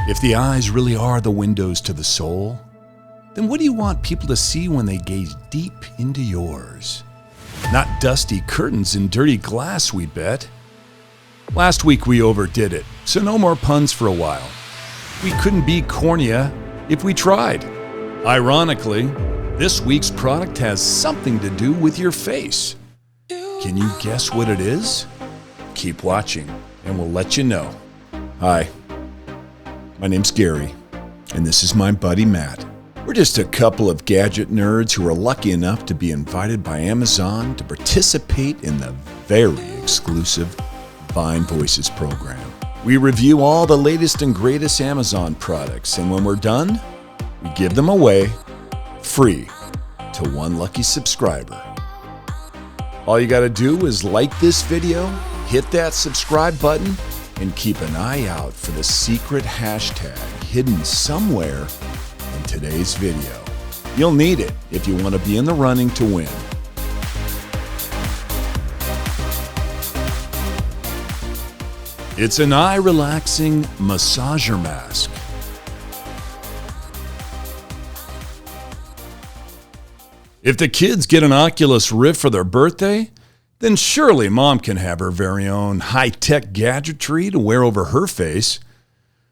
If the eyes really are the windows to the soul, then what do you want people to see when they gaze deep into yours? Not dusty curtains and dirty glass, we bet. Last week we overdid it, so no more puns for a while. We couldn't be cornea if we tried. Ironically, this week's product has something to do with your face. Can you guess what it is? Keep watching and we'll let you know. Hi, my name's Gary, and this is my buddy Matt. We're just a couple of gadget nerds who are lucky enough to be invited by Amazon to participate in the very exclusive Vine Voices program. We review all the latest and greatest Amazon products, and when we're done, we give them away free to one lucky subscriber. All you gotta do is like this video, hit that subscribe button, and keep an eye out for the secret hashtag hidden somewhere in today's video. You'll need it if you want to be in the running to win. It's an eye-relaxing massager mask. If the kids get an Oculus Rift for their birthday, then surely mom can have her very own high-tech gadgetry to wear over her face.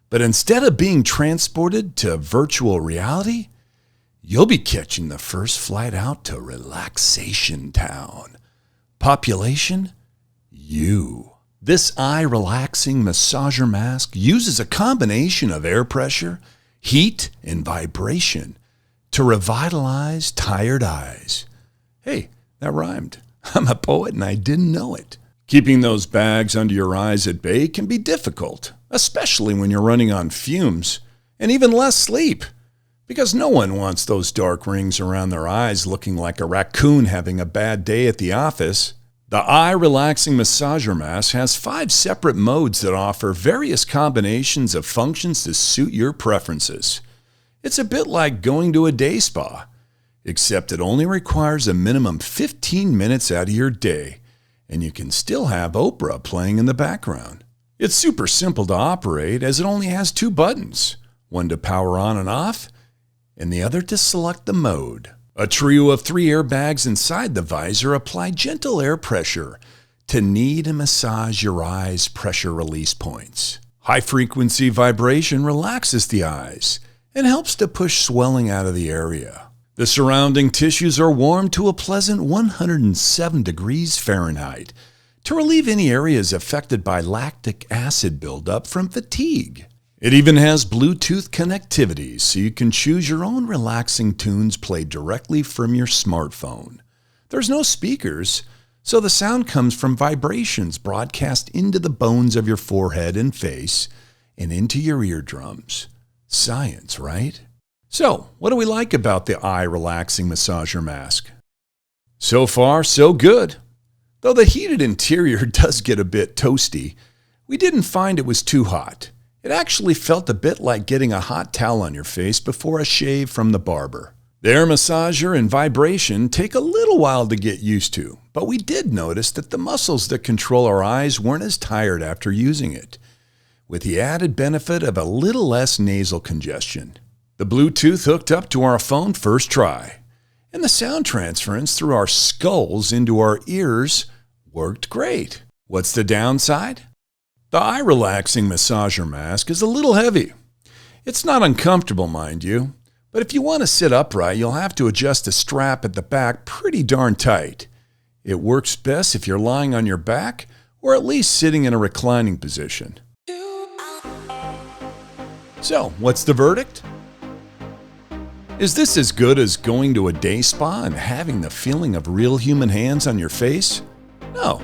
But instead of being transported to virtual reality, you'll be catching the first flight out to Relaxation Town. Population? You. This eye-relaxing massager mask uses a combination of air pressure, heat, and vibration to revitalize tired eyes. Hey, that rhymed. I'm a poet and I didn't know it. Keeping those bags under your eyes at bay can be difficult, especially when you're running on fumes and even less sleep, because no one wants those dark rings around their eyes looking like a raccoon having a bad day at the office. The eye-relaxing massager mask has 5 separate modes that offer various combinations of functions to suit your preferences. It's a bit like going to a day spa, except it only requires a minimum 15 minutes out of your day, and you can still have Oprah playing in the background. It's super simple to operate as it only has 2 buttons, one to power on and off, and the other to select the mode. A trio of 3 airbags inside the visor apply gentle air pressure to knead and massage your eyes' pressure release points. High-frequency vibration relaxes the eyes and helps to push swelling out of the area. The surrounding tissues are warmed to a pleasant 107 degrees Fahrenheit to relieve any areas affected by lactic acid buildup from fatigue. It even has Bluetooth connectivity, so you can choose your own relaxing tunes played directly from your smartphone. There's no speakers, so the sound comes from vibrations broadcast into the bones of your forehead and face and into your eardrums. Science, right? So, what do we like about the eye-relaxing massager mask? So far, so good. Though the heated interior does get a bit toasty, we didn't find it was too hot. It actually felt a bit like getting a hot towel on your face before a shave from the barber. The air massager and vibration take a little while to get used to, but we did notice that the muscles that control our eyes weren't as tired after using it, with the added benefit of a little less nasal congestion. The Bluetooth hooked up to our phone first try, and the sound transference through our skulls into our ears worked great. What's the downside? The eye-relaxing massager mask is a little heavy. It's not uncomfortable, mind you, but if you want to sit upright, you'll have to adjust the strap at the back pretty darn tight. It works best if you're lying on your back or at least sitting in a reclining position. So, what's the verdict? Is this as good as going to a day spa and having the feeling of real human hands on your face? No.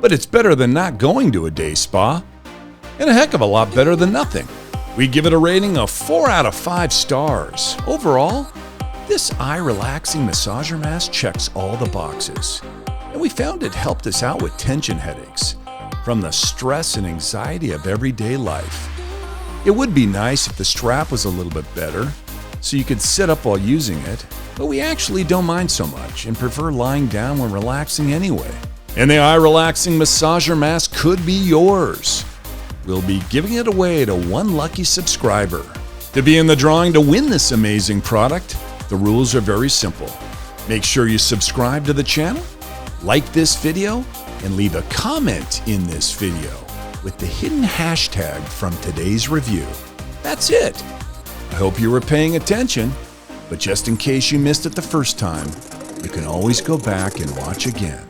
But it's better than not going to a day spa, and a heck of a lot better than nothing. We give it a rating of 4 out of 5 stars. Overall, this eye-relaxing massager mask checks all the boxes, and we found it helped us out with tension headaches from the stress and anxiety of everyday life. It would be nice if the strap was a little bit better, so you could sit up while using it, but we actually don't mind so much and prefer lying down when relaxing anyway. And the eye-relaxing massager mask could be yours. we'll be giving it away to one lucky subscriber. To be in the drawing to win this amazing product, the rules are very simple. Make sure you subscribe to the channel, like this video, and leave a comment in this video with the hidden hashtag from today's review. That's it. I hope you were paying attention, but just in case you missed it the first time, you can always go back and watch again.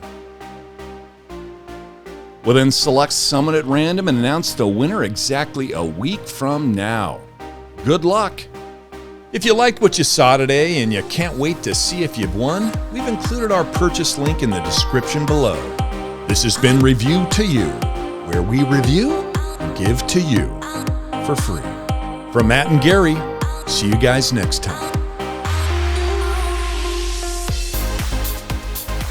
We'll then select someone at random and announce the winner exactly a week from now. Good luck! If you liked what you saw today and you can't wait to see if you've won, we've included our purchase link in the description below. This has been Review to You, where we review and give to you for free. From Matt and Gary, see you guys next time.